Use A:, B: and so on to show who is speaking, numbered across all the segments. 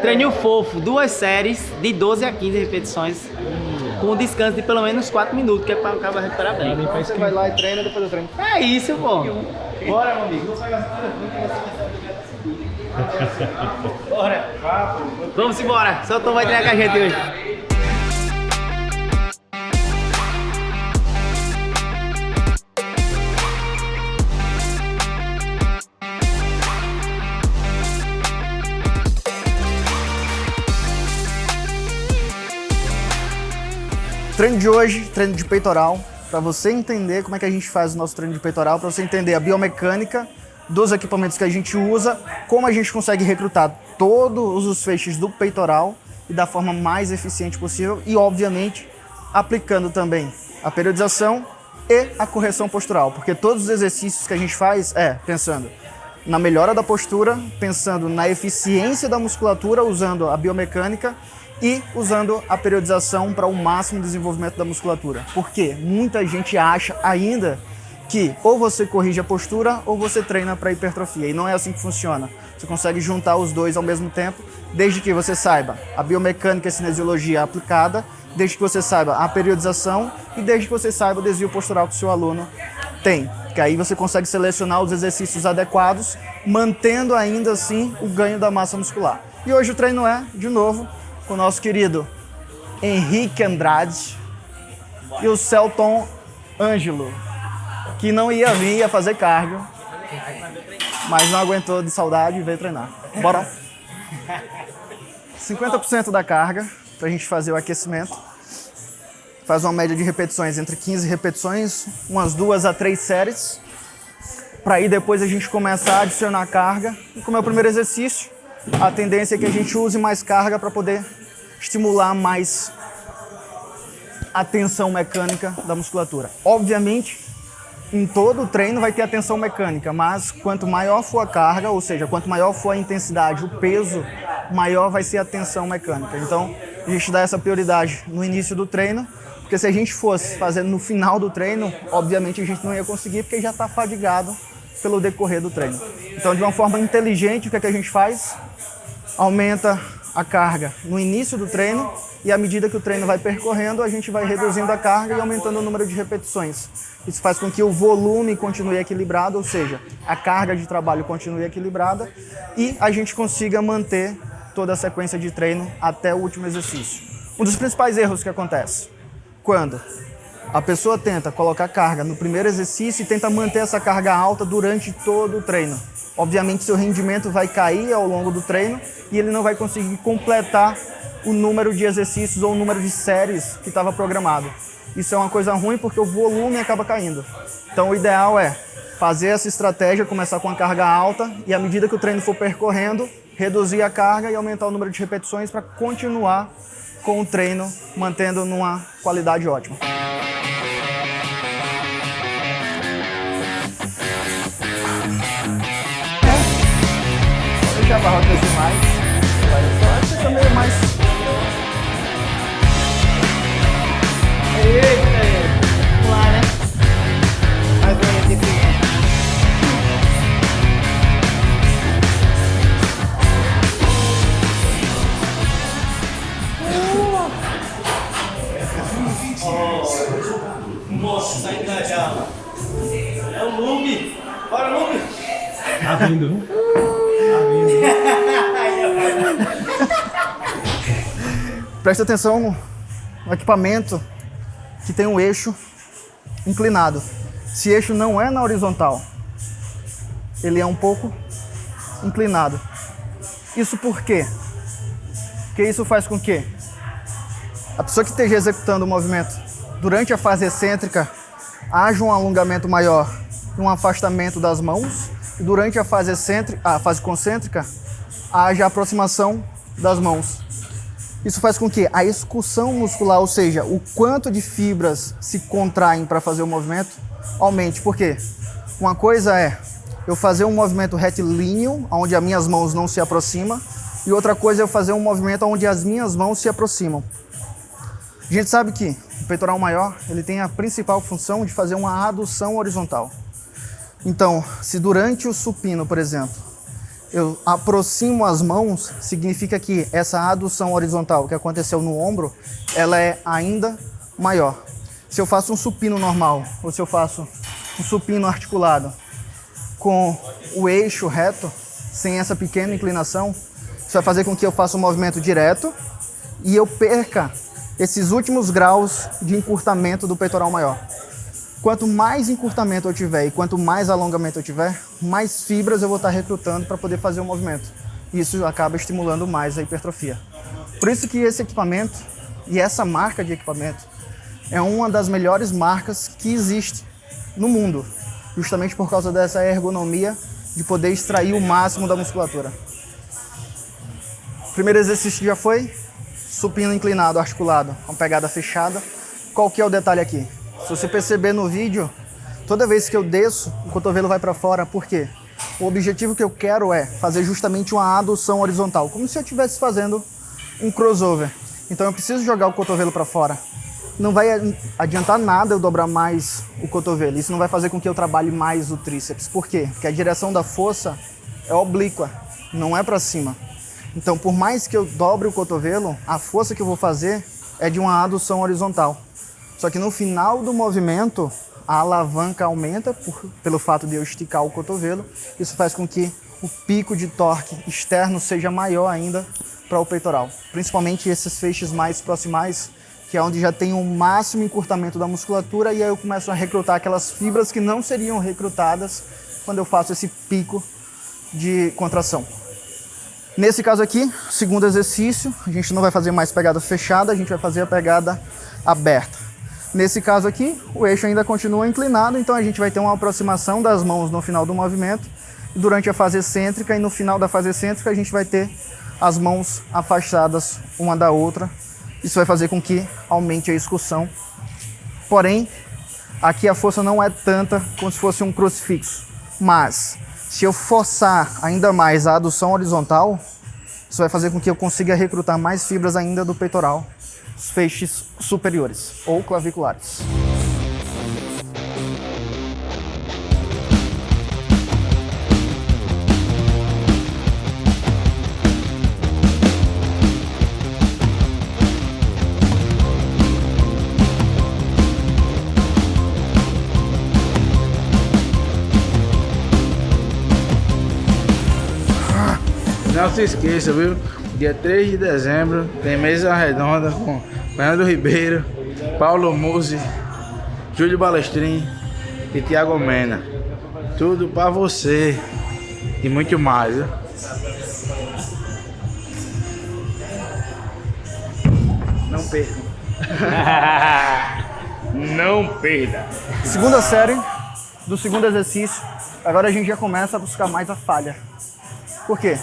A: Treininho fofo, 2 séries de 12 a 15 repetições, com descanso de pelo menos 4 minutos, que é para o cara recuperar bem.
B: Você vai lá e treina, depois eu treino.
A: É isso, pô. Bora, meu amigo. Bora. Vamos embora. Só Tom vai treinar com a gente hoje.
B: Treino de hoje, treino de peitoral, para você entender como é que a gente faz o nosso treino de peitoral, para você entender a biomecânica dos equipamentos que a gente usa, como a gente consegue recrutar todos os feixes do peitoral e da forma mais eficiente possível e, obviamente, aplicando também a periodização e a correção postural, porque todos os exercícios que a gente faz pensando na melhora da postura, pensando na eficiência da musculatura, usando a biomecânica e usando a periodização para o máximo desenvolvimento da musculatura. Porque muita gente acha ainda que ou você corrige a postura ou você treina para hipertrofia. E não é assim que funciona. Você consegue juntar os dois ao mesmo tempo, desde que você saiba a biomecânica e a cinesiologia aplicada, desde que você saiba a periodização e desde que você saiba o desvio postural que o seu aluno tem. Que aí você consegue selecionar os exercícios adequados, mantendo ainda assim o ganho da massa muscular. E hoje o treino é, de novo, com o nosso querido Henrique Andrade e o Celton Ângelo, que não ia vir, ia fazer cardio, mas não aguentou de saudade e veio treinar. Bora! 50% da carga pra gente fazer o aquecimento. Faz uma média de repetições entre 15 repetições, umas 2 a 3 séries. Para aí depois a gente começar a adicionar carga. E como é o primeiro exercício, a tendência é que a gente use mais carga para poder estimular mais a tensão mecânica da musculatura. Obviamente, em todo o treino vai ter a tensão mecânica, mas quanto maior for a carga, ou seja, quanto maior for a intensidade, o peso, maior vai ser a tensão mecânica. Então, a gente dá essa prioridade no início do treino, porque se a gente fosse fazendo no final do treino, obviamente a gente não ia conseguir, porque já está fadigado pelo decorrer do treino. Então, de uma forma inteligente, o que é que a gente faz? Aumenta a carga no início do treino e à medida que o treino vai percorrendo, a gente vai reduzindo a carga e aumentando o número de repetições. Isso faz com que o volume continue equilibrado, ou seja, a carga de trabalho continue equilibrada e a gente consiga manter toda a sequência de treino até o último exercício. Um dos principais erros que acontece quando a pessoa tenta colocar carga no primeiro exercício e tenta manter essa carga alta durante todo o treino. Obviamente, seu rendimento vai cair ao longo do treino e ele não vai conseguir completar o número de exercícios ou o número de séries que estava programado. Isso é uma coisa ruim porque o volume acaba caindo. Então, o ideal é fazer essa estratégia, começar com a carga alta e, à medida que o treino for percorrendo, reduzir a carga e aumentar o número de repetições para continuar com o treino, mantendo numa qualidade ótima. Deixa a barra crescer mais. Vai só meio mais.
A: Eita! Vamos lá, né? Mais uma aqui. Nossa, sai da jala. É o Lume. Bora, Lume.
C: Tá vindo.
B: Preste atenção no equipamento que tem um eixo inclinado. Esse eixo não é na horizontal, ele é um pouco inclinado. Isso por quê? Porque isso faz com que a pessoa que esteja executando o movimento durante a fase excêntrica haja um alongamento maior e um afastamento das mãos, e durante a fase concêntrica haja aproximação das mãos. Isso faz com que a excursão muscular, ou seja, o quanto de fibras se contraem para fazer o movimento, aumente. Por quê? Uma coisa é eu fazer um movimento retilíneo, onde as minhas mãos não se aproximam, e outra coisa é eu fazer um movimento onde as minhas mãos se aproximam. A gente sabe que o peitoral maior ele tem a principal função de fazer uma adução horizontal. Então, se durante o supino, por exemplo, eu aproximo as mãos, significa que essa adução horizontal que aconteceu no ombro, ela é ainda maior. Se eu faço um supino normal, ou se eu faço um supino articulado com o eixo reto, sem essa pequena inclinação, isso vai fazer com que eu faça um movimento direto e eu perca esses últimos graus de encurtamento do peitoral maior. Quanto mais encurtamento eu tiver e quanto mais alongamento eu tiver, mais fibras eu vou estar recrutando para poder fazer o movimento. Isso acaba estimulando mais a hipertrofia. Por isso que esse equipamento e essa marca de equipamento é uma das melhores marcas que existe no mundo, justamente por causa dessa ergonomia de poder extrair o máximo da musculatura. O primeiro exercício já foi supino inclinado, articulado, com pegada fechada. Qual que é o detalhe aqui? Se você perceber no vídeo, toda vez que eu desço, o cotovelo vai para fora. Por quê? O objetivo que eu quero é fazer justamente uma adução horizontal, como se eu estivesse fazendo um crossover. Então eu preciso jogar o cotovelo para fora. Não vai adiantar nada eu dobrar mais o cotovelo. Isso não vai fazer com que eu trabalhe mais o tríceps. Por quê? Porque a direção da força é oblíqua, não é para cima. Então, por mais que eu dobre o cotovelo, a força que eu vou fazer é de uma adução horizontal. Só que no final do movimento, a alavanca aumenta pelo fato de eu esticar o cotovelo. Isso faz com que o pico de torque externo seja maior ainda para o peitoral. Principalmente esses feixes mais proximais, que é onde já tem o máximo encurtamento da musculatura, e aí eu começo a recrutar aquelas fibras que não seriam recrutadas quando eu faço esse pico de contração. Nesse caso aqui, segundo exercício, a gente não vai fazer mais pegada fechada, a gente vai fazer a pegada aberta. Nesse caso aqui, o eixo ainda continua inclinado, então a gente vai ter uma aproximação das mãos no final do movimento, durante a fase excêntrica, e no final da fase excêntrica a gente vai ter as mãos afastadas uma da outra. Isso vai fazer com que aumente a excursão. Porém, aqui a força não é tanta como se fosse um crucifixo. Mas, se eu forçar ainda mais a adução horizontal, isso vai fazer com que eu consiga recrutar mais fibras ainda do peitoral, os feixes superiores ou claviculares.
D: Não se esqueça, viu? Dia 3 de dezembro tem mesa redonda com Fernando Ribeiro, Paulo Musi, Júlio Balestrin e Thiago Mena. Tudo pra você e muito mais, viu? Não perca. Não perda.
B: Segunda série do segundo exercício. Agora a gente já começa a buscar mais a falha. Por quê?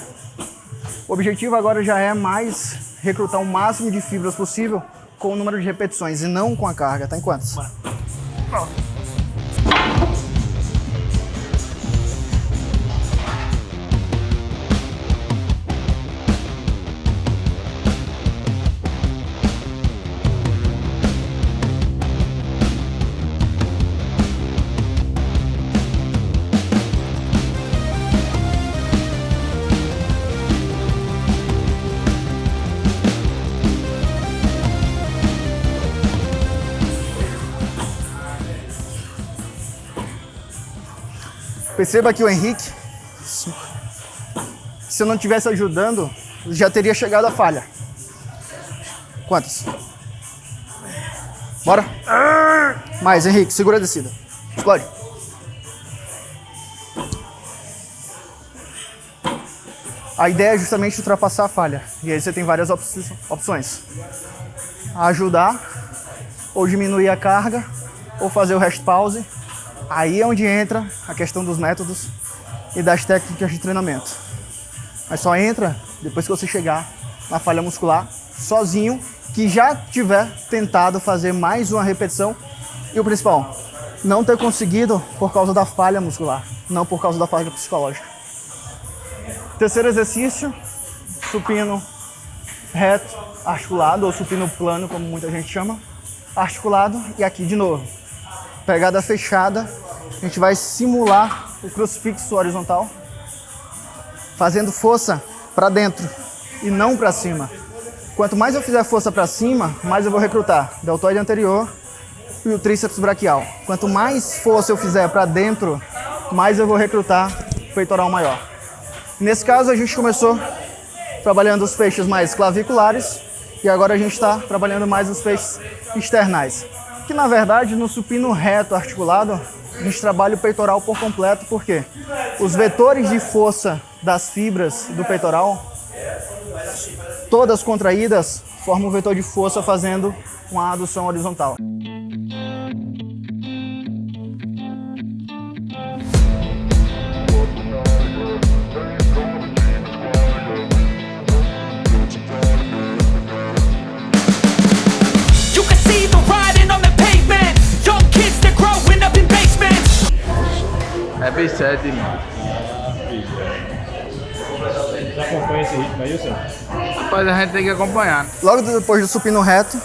B: O objetivo agora já é mais recrutar o máximo de fibras possível com o número de repetições e não com a carga. Tá em quantas? Perceba que o Henrique, se eu não estivesse ajudando, já teria chegado à falha. Quantas? Bora? Mais, Henrique, segura a descida. Explode. A ideia é justamente ultrapassar a falha. E aí você tem várias opções. Ajudar, ou diminuir a carga, ou fazer o rest pause. Aí é onde entra a questão dos métodos e das técnicas de treinamento. Mas só entra depois que você chegar na falha muscular sozinho, que já tiver tentado fazer mais uma repetição. E o principal, não ter conseguido por causa da falha muscular, não por causa da falha psicológica. Terceiro exercício, supino reto, articulado, ou supino plano, como muita gente chama. Articulado, e aqui de novo. Pegada fechada, a gente vai simular o crucifixo horizontal, fazendo força para dentro e não para cima. Quanto mais eu fizer força para cima, mais eu vou recrutar deltoide anterior e o tríceps braquial. Quanto mais força eu fizer para dentro, mais eu vou recrutar o peitoral maior. Nesse caso, a gente começou trabalhando os feixes mais claviculares e agora a gente está trabalhando mais os feixes externais. Que na verdade, no supino reto articulado, a gente trabalha o peitoral por completo, porque os vetores de força das fibras do peitoral, todas contraídas, formam um vetor de força fazendo uma adução horizontal.
D: É B7, irmão.
C: Você acompanha esse ritmo aí, senhor?
D: Rapaz, a gente tem que acompanhar.
B: Logo depois do supino reto,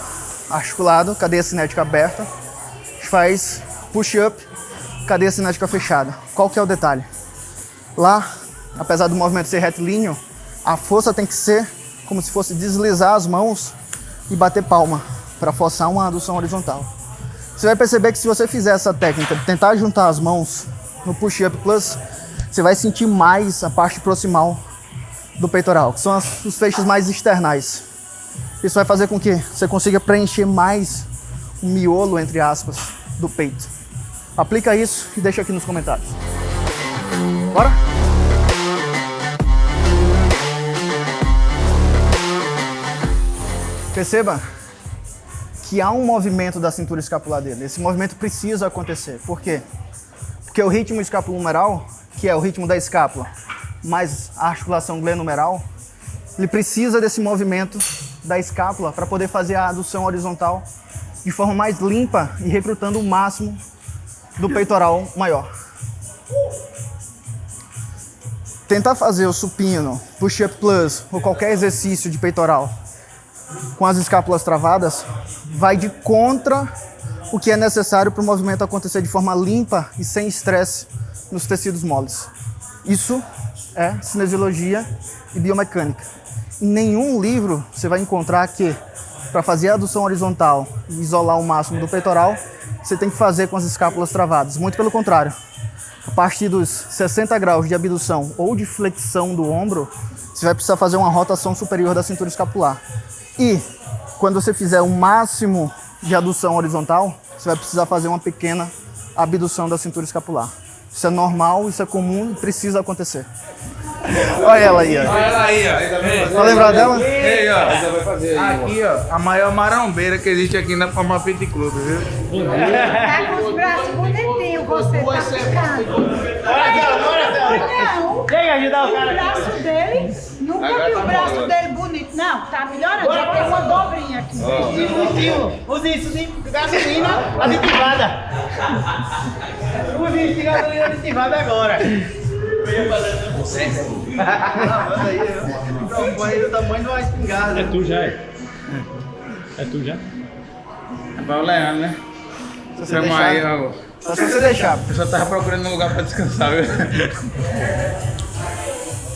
B: articulado, cadeia cinética aberta, a gente faz push-up, cadeia cinética fechada. Qual que é o detalhe? Lá, apesar do movimento ser retilíneo, a força tem que ser como se fosse deslizar as mãos e bater palma, para forçar uma adução horizontal. Você vai perceber que se você fizer essa técnica de tentar juntar as mãos no push-up plus, você vai sentir mais a parte proximal do peitoral, que são os feixes mais externais. Isso vai fazer com que você consiga preencher mais o miolo, entre aspas, do peito. Aplica isso e deixa aqui nos comentários. Bora? Perceba que há um movimento da cintura escapular dele. Esse movimento precisa acontecer. Por quê? Porque o ritmo escapulohumeral, que é o ritmo da escápula, mais a articulação glenohumeral, ele precisa desse movimento da escápula para poder fazer a adução horizontal de forma mais limpa e recrutando o máximo do peitoral maior. Tentar fazer o supino, push-up plus ou qualquer exercício de peitoral com as escápulas travadas vai de contra o que é necessário para o movimento acontecer de forma limpa e sem estresse nos tecidos moles. Isso é cinesiologia e biomecânica. Em nenhum livro você vai encontrar que para fazer a adução horizontal e isolar o máximo do peitoral, você tem que fazer com as escápulas travadas. Muito pelo contrário. A partir dos 60 graus de abdução ou de flexão do ombro, você vai precisar fazer uma rotação superior da cintura escapular. E quando você fizer o máximo de adução horizontal, você vai precisar fazer uma pequena abdução da cintura escapular. Isso é normal, isso é comum e precisa acontecer. Olha ela aí, ó.
D: Olha ela aí, ó.
B: Tá lembrado dela?
D: Ei, ó. Aqui, ó, a maior marombeira que existe aqui na Forma Fit Club, viu?
E: Tá com os braços bonitinhos, você tá ficando. Não,
A: Chega, ajudar o
E: o
A: cara.
E: braço dele, nunca vi o braço dele bonito. Não, tá melhorando, já tem uma dobrinha aqui.
A: Use isso de gasolina aditivada. Use isso de gasolina aditivada agora. Foi do tamanho de uma espingarda.
C: É tu já, é? É tu já?
D: É pra o Leandro, né?
B: Se você
D: Chama aí,
B: deixar,
D: ó.
B: só se você deixar.
D: Eu só tava procurando um lugar pra descansar, viu?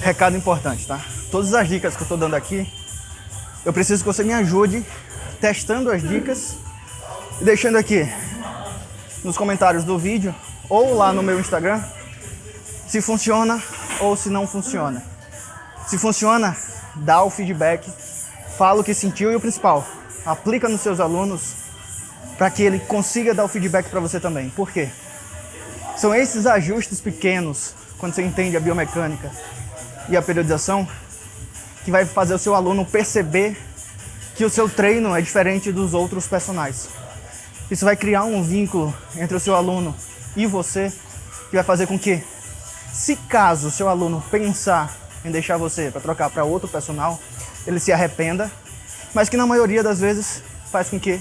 B: Recado importante, tá? Todas as dicas que eu tô dando aqui, eu preciso que você me ajude testando as dicas e deixando aqui nos comentários do vídeo ou lá no meu Instagram se funciona ou se não funciona. Se funciona, dá o feedback, fala o que sentiu e o principal, aplica nos seus alunos para que ele consiga dar o feedback para você também. Por quê? São esses ajustes pequenos, quando você entende a biomecânica e a periodização, que vai fazer o seu aluno perceber que o seu treino é diferente dos outros personagens. Isso vai criar um vínculo entre o seu aluno e você, que vai fazer com que, se caso o seu aluno pensar em deixar você para trocar para outro personal, ele se arrependa, mas que na maioria das vezes faz com que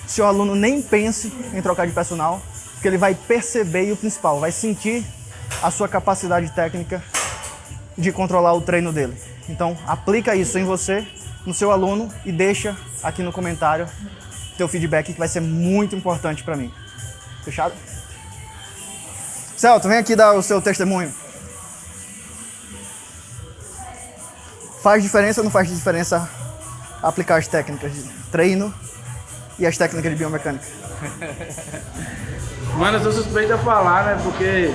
B: o seu aluno nem pense em trocar de personal, porque ele vai perceber e o principal, vai sentir a sua capacidade técnica de controlar o treino dele. Então, aplica isso em você, no seu aluno e deixa aqui no comentário teu feedback que vai ser muito importante para mim. Fechado? Celto, vem aqui dar o seu testemunho. Faz diferença ou não faz diferença aplicar as técnicas de treino e as técnicas de biomecânica?
D: Mano, eu sou suspeito a falar, né? Porque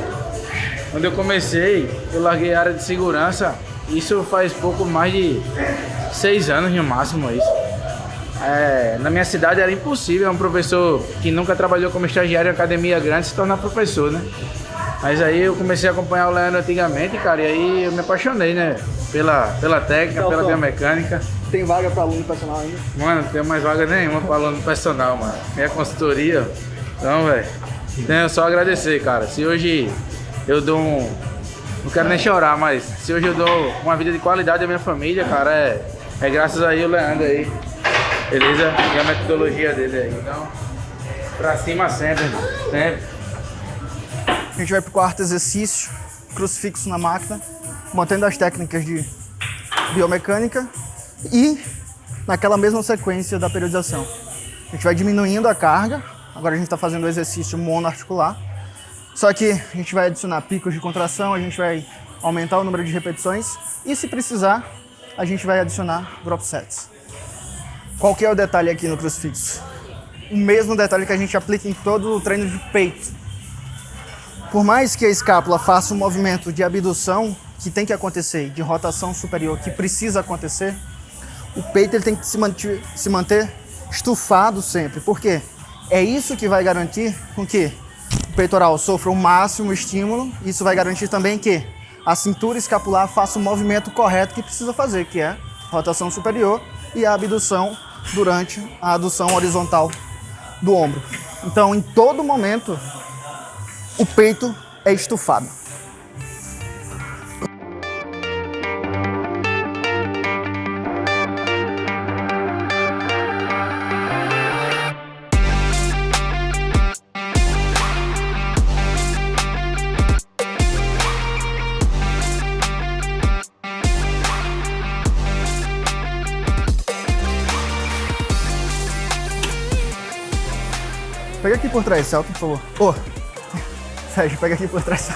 D: quando eu comecei, eu larguei a área de segurança. Isso faz pouco mais de 6 anos no máximo, isso. Na minha cidade era impossível um professor que nunca trabalhou como estagiário em academia grande se tornar professor, né? Mas aí eu comecei a acompanhar o Leandro antigamente, cara, e aí eu me apaixonei, né? Pela técnica, pela biomecânica.
B: Tem vaga para aluno personal ainda?
D: Mano, não tenho mais vaga nenhuma para aluno personal, mano. Minha consultoria. Então, velho, tenho só agradecer, cara. Se hoje eu dou não quero nem chorar, mas se hoje eu dou uma vida de qualidade à minha família, cara, é graças aí o Leandro aí. Beleza? E a metodologia dele aí. Então, pra cima sempre, sempre.
B: A gente vai pro quarto exercício, crucifixo na máquina, mantendo as técnicas de biomecânica e naquela mesma sequência da periodização. A gente vai diminuindo a carga, agora a gente está fazendo o exercício monoarticular, só que a gente vai adicionar picos de contração, a gente vai aumentar o número de repetições e, se precisar, a gente vai adicionar drop sets. Qual que é o detalhe aqui no crucifixo? O mesmo detalhe que a gente aplica em todo o treino de peito. Por mais que a escápula faça um movimento de abdução, que tem que acontecer, de rotação superior, que precisa acontecer, o peito ele tem que se manter estufado sempre. Por quê? É isso que vai garantir com que o peitoral sofra o máximo estímulo. Isso vai garantir também que a cintura escapular faça o movimento correto que precisa fazer, que é rotação superior e a abdução durante a adução horizontal do ombro. Então, em todo momento, o peito é estufado. Pega aqui por trás, Celton, por favor. Ô, Sérgio, pega aqui por trás.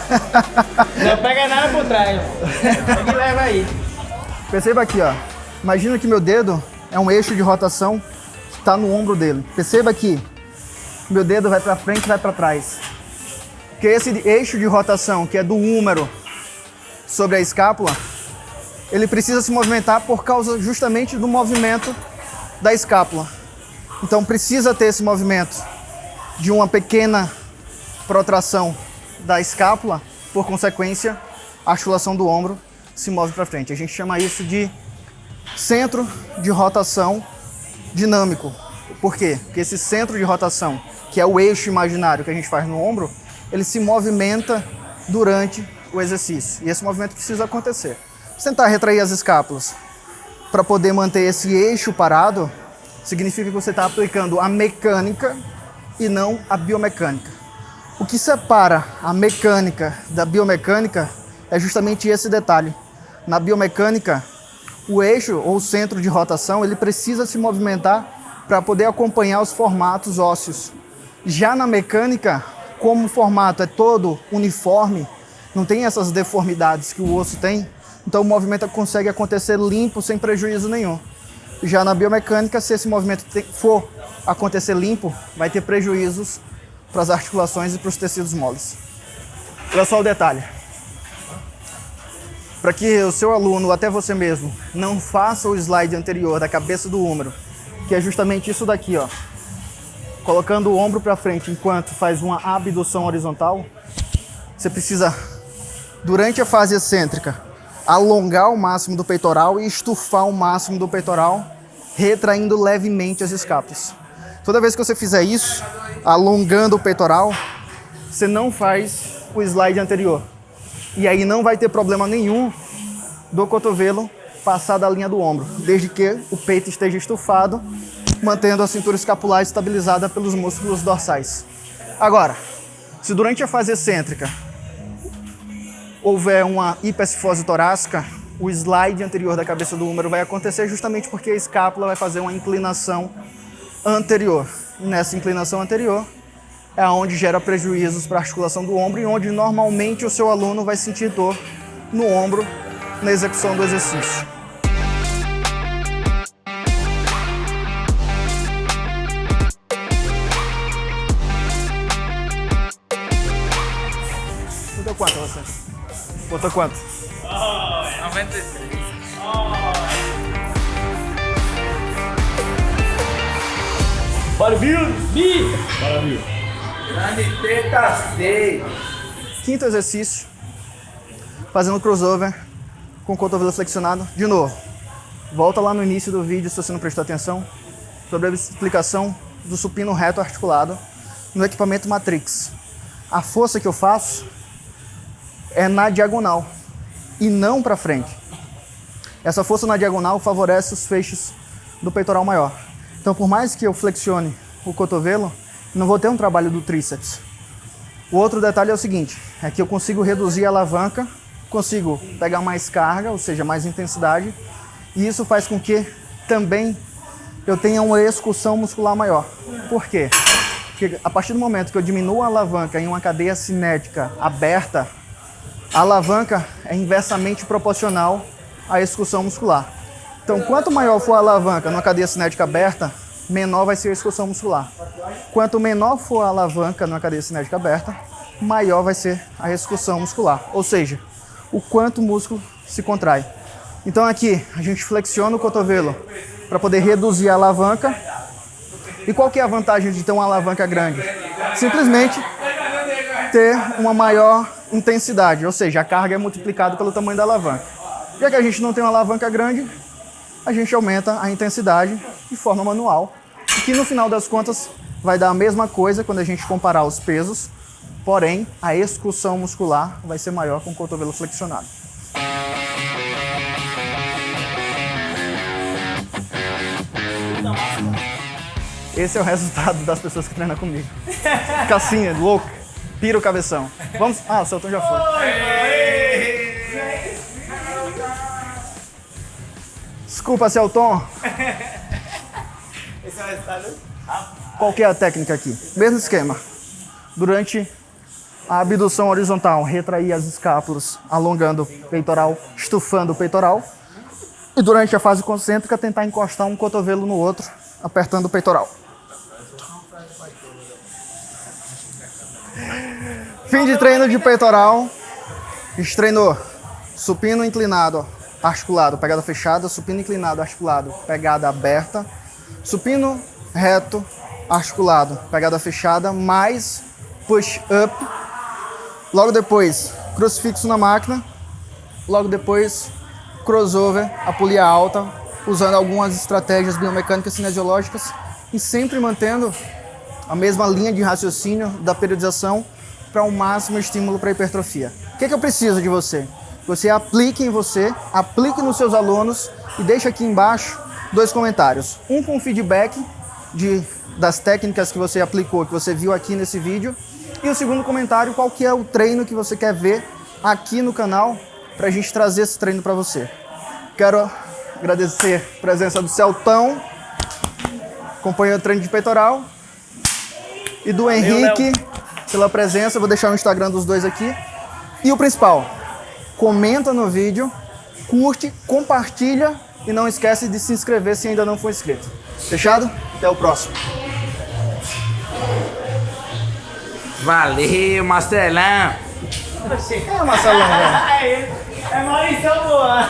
A: Não pega nada por trás, pega e leva aí.
B: Perceba aqui, ó. Imagina que meu dedo é um eixo de rotação que está no ombro dele. Perceba que meu dedo vai para frente e vai para trás. Porque esse eixo de rotação, que é do húmero sobre a escápula, ele precisa se movimentar por causa justamente do movimento da escápula. Então precisa ter esse movimento de uma pequena protração da escápula, por consequência, a articulação do ombro se move para frente. A gente chama isso de centro de rotação dinâmico. Por quê? Porque esse centro de rotação, que é o eixo imaginário que a gente faz no ombro, ele se movimenta durante o exercício. E esse movimento precisa acontecer. Se tentar retrair as escápulas para poder manter esse eixo parado, significa que você está aplicando a mecânica e não a biomecânica. O que separa a mecânica da biomecânica é justamente esse detalhe. Na biomecânica, o eixo ou centro de rotação, ele precisa se movimentar para poder acompanhar os formatos ósseos. Já na mecânica, como o formato é todo uniforme, não tem essas deformidades que o osso tem, então o movimento consegue acontecer limpo, sem prejuízo nenhum. Já na biomecânica, se esse movimento for acontecer limpo, vai ter prejuízos para as articulações e para os tecidos moles. Olha só o detalhe. Para que o seu aluno, ou até você mesmo, não faça o slide anterior da cabeça do húmero, que é justamente isso daqui, ó, colocando o ombro para frente enquanto faz uma abdução horizontal, você precisa, durante a fase excêntrica, alongar o máximo do peitoral e estufar o máximo do peitoral, retraindo levemente as escápulas. Toda vez que você fizer isso, alongando o peitoral, você não faz o slide anterior. E aí não vai ter problema nenhum do cotovelo passar da linha do ombro, desde que o peito esteja estufado, mantendo a cintura escapular estabilizada pelos músculos dorsais. Agora, se durante a fase excêntrica houver uma hipercifose torácica, o slide anterior da cabeça do húmero vai acontecer justamente porque a escápula vai fazer uma inclinação anterior. E nessa inclinação anterior é onde gera prejuízos para a articulação do ombro e onde normalmente o seu aluno vai sentir dor no ombro na execução do exercício. Botou quanto?
D: 93.
C: Bora, Bill! Bora, Bill!
D: Grande teta stay.
B: Quinto exercício, fazendo crossover com o cotovelo flexionado. De novo, volta lá no início do vídeo, se você não prestou atenção, sobre a explicação do supino reto articulado no equipamento Matrix. A força que eu faço é na diagonal e não para frente. Essa força na diagonal favorece os feixes do peitoral maior. Então, por mais que eu flexione o cotovelo, não vou ter um trabalho do tríceps. O outro detalhe é o seguinte, é que eu consigo reduzir a alavanca, consigo pegar mais carga, ou seja, mais intensidade, e isso faz com que também eu tenha uma execução muscular maior. Por quê? Porque a partir do momento que eu diminuo a alavanca em uma cadeia cinética aberta, a alavanca é inversamente proporcional à execução muscular. Então, quanto maior for a alavanca numa cadeia cinética aberta, menor vai ser a execução muscular. Quanto menor for a alavanca numa cadeia cinética aberta, maior vai ser a execução muscular. Ou seja, o quanto o músculo se contrai. Então aqui, a gente flexiona o cotovelo para poder reduzir a alavanca. E qual que é a vantagem de ter uma alavanca grande? Simplesmente ter uma maior intensidade, ou seja, a carga é multiplicada pelo tamanho da alavanca. Já que a gente não tem uma alavanca grande, a gente aumenta a intensidade de forma manual, e que no final das contas vai dar a mesma coisa quando a gente comparar os pesos, porém a execução muscular vai ser maior com o cotovelo flexionado. Esse é o resultado das pessoas que treinam comigo. Fica assim, louco, pira o cabeção. Vamos... Ah, o Celton já foi. Desculpa, Celton.
A: Esse é o resultado.
B: Qual que é a técnica aqui? Mesmo esquema. Durante a abdução horizontal, retrair as escápulas, alongando o peitoral, estufando o peitoral. E durante a fase concêntrica, tentar encostar um cotovelo no outro, apertando o peitoral. Fim de treino de peitoral. A gente treinou supino inclinado, articulado, pegada fechada, supino inclinado, articulado, pegada aberta, supino reto, articulado, pegada fechada, mais push-up. Logo depois, crucifixo na máquina. Logo depois, crossover, a polia alta, usando algumas estratégias biomecânicas cinesiológicas e sempre mantendo a mesma linha de raciocínio da periodização para o máximo estímulo para a hipertrofia. O que eu preciso de você? Você aplique em você, aplique nos seus alunos e deixe aqui embaixo 2 comentários. Um com feedback das técnicas que você aplicou, que você viu aqui nesse vídeo. E o segundo comentário, qual que é o treino que você quer ver aqui no canal para a gente trazer esse treino para você. Quero agradecer a presença do Celtão, acompanhando o treino de peitoral, e do Henrique pela presença. Eu vou deixar o Instagram dos dois aqui. E o principal, comenta no vídeo, curte, compartilha e não esquece de se inscrever se ainda não for inscrito. Fechado? Até o próximo.
D: Valeu, Marcelão.
B: É, Marcelão, velho.
A: É Maurício, boa!